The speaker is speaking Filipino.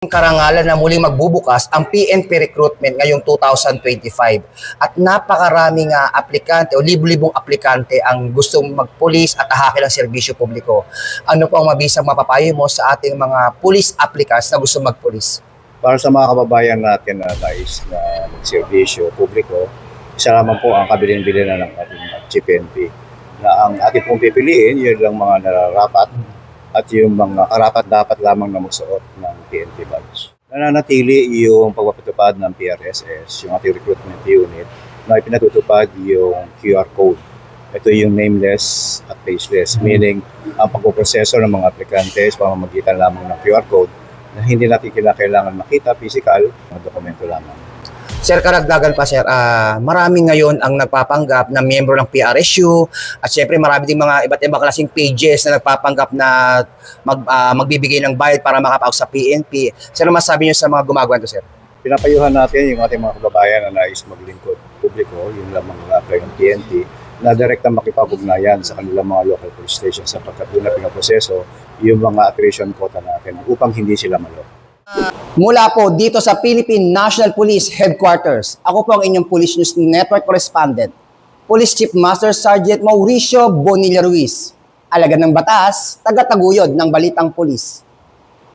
Karangalan na muling magbubukas ang PNP recruitment ngayong 2025 at napakaraming aplikante o libo-libong aplikante ang gustong magpulis at ahake ng serbisyo publiko. Ano po ang mabisang mapapayo mo sa ating mga police applicants na gusto magpulis? Para sa mga kababayan natin na nais na magserbisyo publiko, isa naman po ang kabilin-bilinan ng ating GPNP na ang ating pong pipiliin, yun lang mga nararapat at yung mga karapat-dapat lamang na magsuot ng PNP badge. Nananatili yung pagpapatupad ng PRSS, yung ating recruitment unit, na ipinatutupad yung QR code. Ito yung nameless at faceless, meaning ang pagpuproseso ng mga aplikante sa pamamagitan lamang ng QR code na hindi natin kailangan makita physical, mga dokumento lamang. Sir, karagdagan pa sir, marami ngayon ang nagpapanggap na miyembro ng PRSU at syempre marami ding mga iba't ibang klaseng pages na nagpapanggap na magbibigay ng bayad para makapasok sa PNP. Sir, ano masabi niyo sa mga gumagawa nito, sir? Pinapayuhan natin yung ating mga kababayan na nais maglingkod publiko, yung lamang apply ng PNP, na direktang makipag-ugnayan sa kanilang mga local police stations sapagkat doon na pinaproseso yung mga attrition quota natin upang hindi sila malo. Mula po dito sa Philippine National Police Headquarters, ako po ang inyong Police News Network Correspondent, Police Chief Master Sergeant Mauricio Bonilla Ruiz, alagad ng batas, taga-taguyod ng Balitang Pulis.